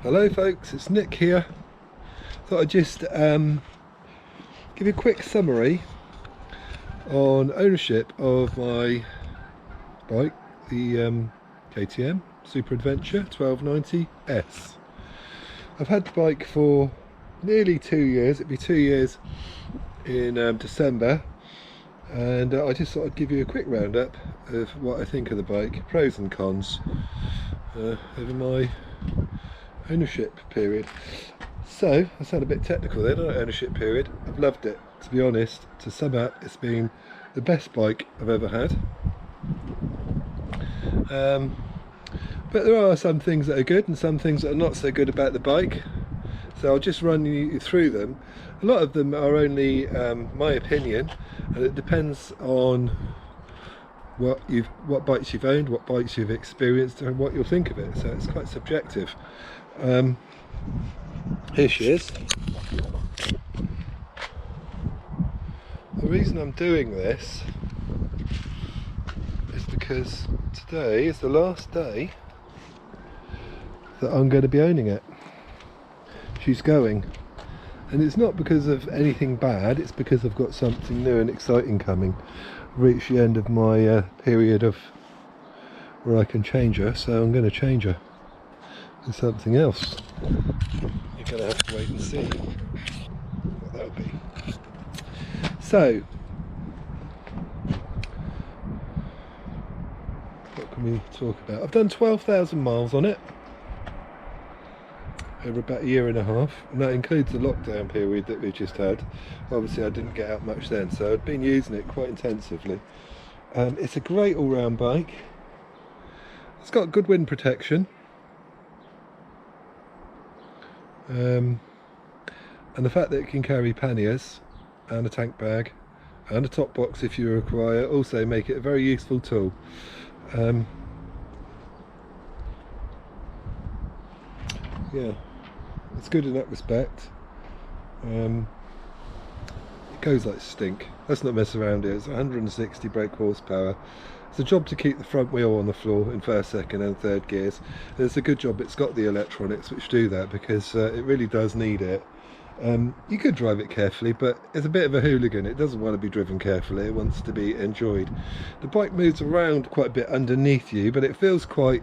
Hello folks, it's Nick here. Thought I'd just give you a quick summary on ownership of my bike, the KTM Super Adventure 1290S. I've had the bike for nearly 2 years. It'd be 2 years in December, and I just thought I'd give you a quick roundup of what I think of the bike, pros and cons, over my ownership period. So I sound a bit technical there, not ownership period. I've loved it, to be honest. To sum up, it's been the best bike I've ever had. But there are some things that are good and some things that are not so good about the bike, so I'll just run you through them. A lot of them are only my opinion, and it depends on what bikes you've owned, what bikes you've experienced, and what you'll think of it. So it's quite subjective. Here she is. The reason I'm doing this is because today is the last day that I'm going to be owning it. She's going, and it's not because of anything bad, it's because I've got something new and exciting coming. I've reached the end of my period of where I can change her, so I'm going to change her to something else. You're going to have to wait and see what that'll be. So, what can we talk about? I've done 12,000 miles on it over about 1.5 years, and that includes the lockdown period that we just had. Obviously I didn't get out much then, so I'd been using it quite intensively. It's a great all-round bike. It's got good wind protection. And the fact that it can carry panniers and a tank bag and a top box if you require also make it a very useful tool. Yeah, it's good in that respect. It goes like stink. Let's not mess around here. It's 160 brake horsepower. It's a job to keep the front wheel on the floor in first, second and third gears. And it's a good job it's got the electronics which do that, because it really does need it. You could drive it carefully, but it's a bit of a hooligan. It doesn't want to be driven carefully, it wants to be enjoyed. The bike moves around quite a bit underneath you, but it feels quite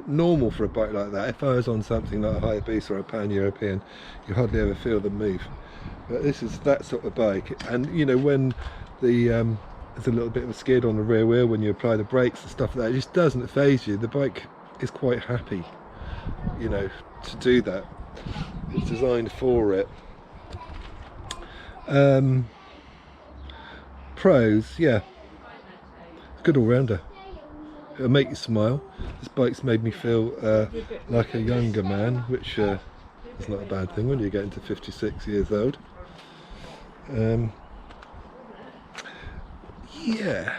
normal for a bike like that. If I was on something like a Hayabusa or a Pan-European, you hardly ever feel them move. But this is that sort of bike, and you know, when the there's a little bit of a skid on the rear wheel when you apply the brakes and stuff like that, it just doesn't faze you. The bike is quite happy, you know, to do that. It's designed for it. Pros, yeah, good all-rounder. It'll make you smile. This bike's made me feel like a younger man, which is not a bad thing when you get into 56 years old. Yeah,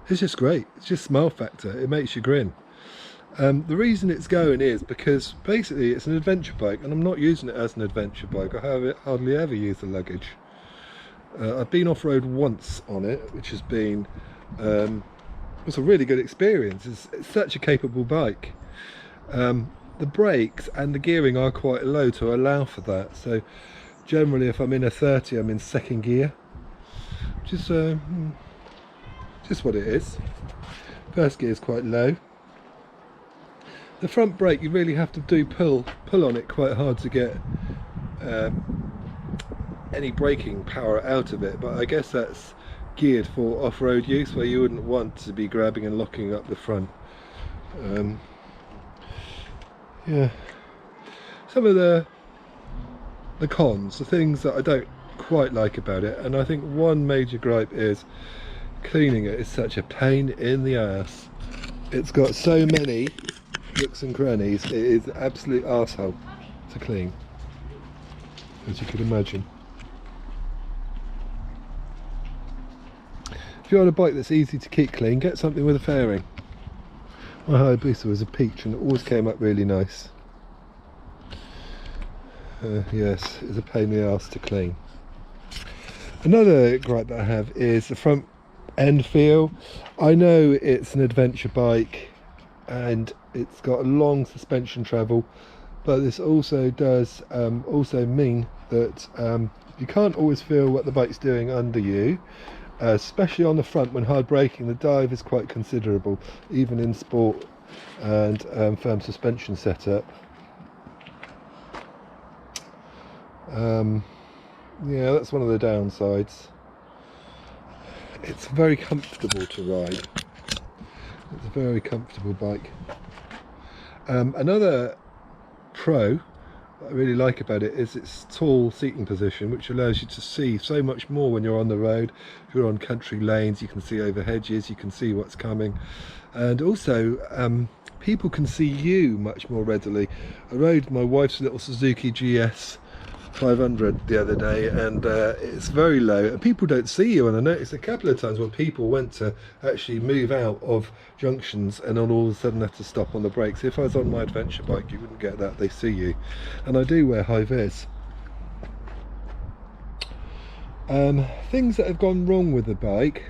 it's just great. It's just smile factor. It makes you grin. The reason it's going is because basically it's an adventure bike, and I'm not using it as an adventure bike. I hardly ever use the luggage. I've been off-road once on it, which has been was a really good experience. It's such a capable bike. The brakes and the gearing are quite low to allow for that, so generally if I'm in a 30 I'm in second gear, which is just what it is. First gear is quite low. The front brake, you really have to pull on it quite hard to get any braking power out of it, but I guess that's geared for off-road use, where you wouldn't want to be grabbing and locking up the front. Yeah, some of the cons, the things that I don't quite like about it, and I think one major gripe is cleaning it is such a pain in the ass. It's got so many nooks and crannies, it is an absolute arsehole to clean, as you could imagine. If you want a bike that's easy to keep clean, get something with a fairing. My Hayabusa was a peach and it always came up really nice. Yes, it's a pain in the ass to clean. Another gripe that I have is the front end feel. I know it's an adventure bike and it's got a long suspension travel, but this also does also mean that you can't always feel what the bike's doing under you, especially on the front when hard braking. The dive is quite considerable, even in sport and firm suspension setup. Yeah, that's one of the downsides. It's very comfortable to ride. It's a very comfortable bike. Another pro that I really like about it is its tall seating position, which allows you to see so much more when you're on the road. If you're on country lanes, you can see over hedges, you can see what's coming, and also people can see you much more readily. I rode my wife's little Suzuki GS 500 the other day, and it's very low and people don't see you, and I noticed a couple of times when people went to actually move out of junctions and all of a sudden had to stop on the brakes. If I was on my adventure bike, you wouldn't get that. They see you. And I do wear high vis. Things that have gone wrong with the bike,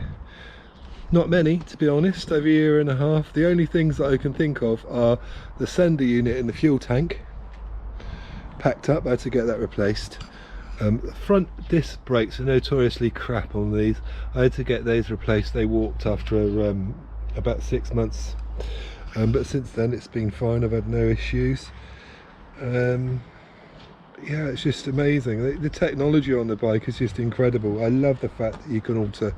not many, to be honest, over a year and a half. The only things that I can think of are the sender unit in the fuel tank packed up. I had to get that replaced. Front disc brakes are notoriously crap on these. I had to get those replaced. They warped after about 6 months, but since then it's been fine. I've had no issues. Yeah, it's just amazing. The technology on the bike is just incredible. I love the fact that you can alter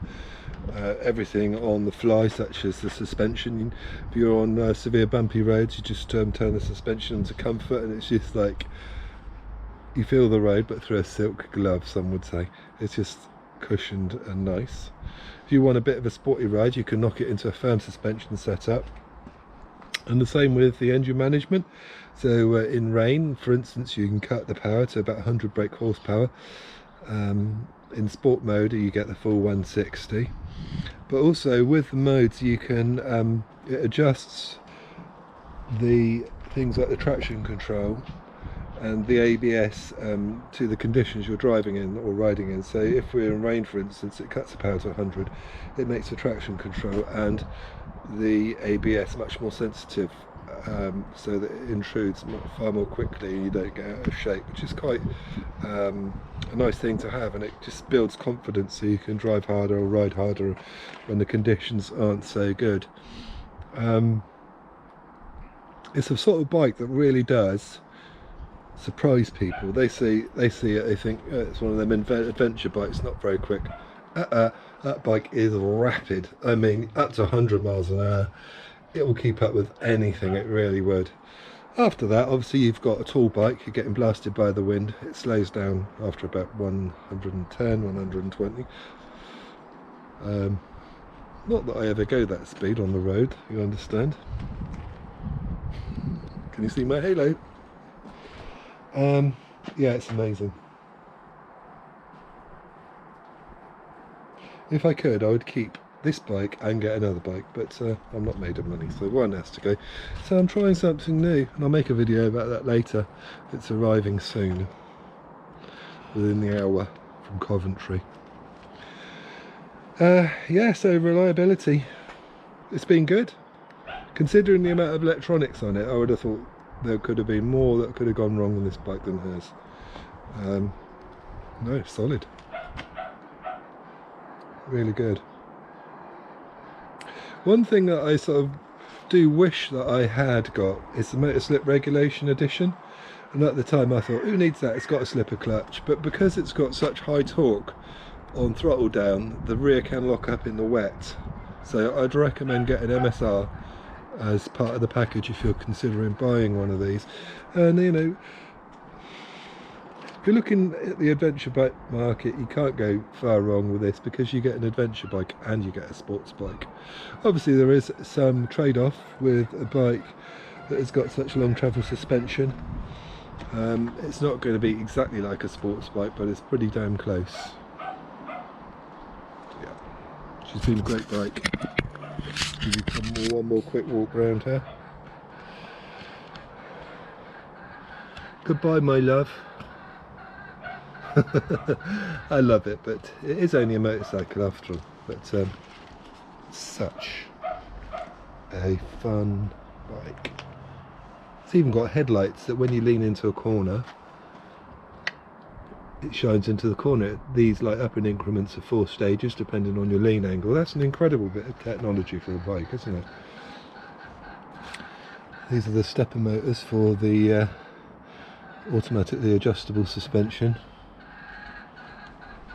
everything on the fly, such as the suspension. If you're on severe bumpy roads, you just turn the suspension into comfort, and it's just like you feel the road but through a silk glove, some would say. It's just cushioned and nice. If you want a bit of a sporty ride, you can knock it into a firm suspension setup, and the same with the engine management. So in rain, for instance, you can cut the power to about 100 brake horsepower. In sport mode you get the full 160, but also with the modes you can it adjusts the things like the traction control and the ABS to the conditions you're driving in or riding in. So if we're in rain, for instance, it cuts the power to 100. It makes the traction control and the ABS much more sensitive, so that it intrudes far more quickly and you don't get out of shape, which is quite a nice thing to have, and it just builds confidence so you can drive harder or ride harder when the conditions aren't so good. It's a sort of bike that really does surprise people. They see it, they think it's one of them adventure bikes, not very quick. That bike is rapid. I mean, up to 100 miles an hour. It will keep up with anything, it really would. After that, obviously you've got a tall bike, you're getting blasted by the wind. It slows down after about 110, 120. Not that I ever go that speed on the road, you understand. Can you see my halo? Yeah, it's amazing. If I could, I would keep this bike and get another bike, but I'm not made of money, so one has to go. So I'm trying something new, and I'll make a video about that later. It's arriving soon, within the hour from Coventry. Yeah, so reliability, it's been good. Considering the amount of electronics on it, I would have thought there could have been more that could have gone wrong with this bike than hers. No, solid. Really good. One thing that I sort of do wish that I had got is the motor slip regulation edition, and at the time I thought, who needs that? It's got a slipper clutch, but because it's got such high torque on throttle down, the rear can lock up in the wet. So I'd recommend getting MSR as part of the package if you're considering buying one of these. And you know, if you're looking at the adventure bike market, you can't go far wrong with this, because you get an adventure bike and you get a sports bike. Obviously there is some trade-off with a bike that has got such long travel suspension. It's not going to be exactly like a sports bike, but it's pretty damn close. Yeah, she's been a great bike. Give you one more quick walk around her. Goodbye, my love. I love it, but it is only a motorcycle after all. But such a fun bike. It's even got headlights that when you lean into a corner, it shines into the corner. These light up in increments of 4 stages depending on your lean angle. That's an incredible bit of technology for a bike, isn't it? These are the stepper motors for the automatically adjustable suspension.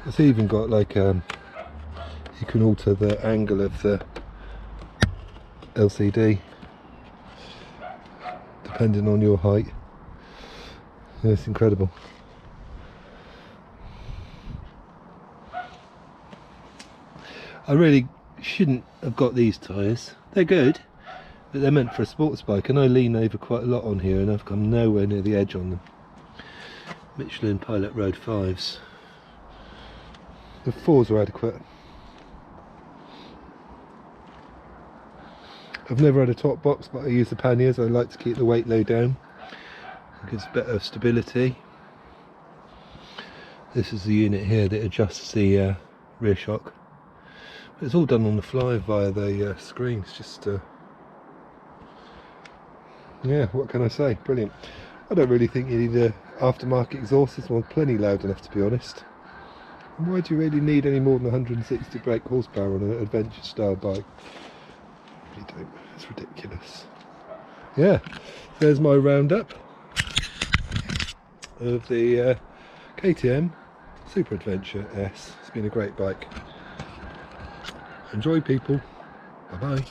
It's even got like you can alter the angle of the LCD depending on your height. Yeah, it's incredible. I really shouldn't have got these tyres. They're good, but they're meant for a sports bike, and I lean over quite a lot on here and I've come nowhere near the edge on them. Michelin Pilot Road 5s. The 4s are adequate. I've never had a top box, but I use the panniers. I like to keep the weight low down. It gives better stability. This is the unit here that adjusts the rear shock. It's all done on the fly via the screen. It's just, yeah, what can I say? Brilliant. I don't really think you need an aftermarket exhaust. This one's plenty loud enough, to be honest. And why do you really need any more than 160 brake horsepower on an adventure style bike? You don't. It's ridiculous. Yeah, there's my roundup of the KTM Super Adventure S. It's been a great bike. Enjoy, people. Bye bye.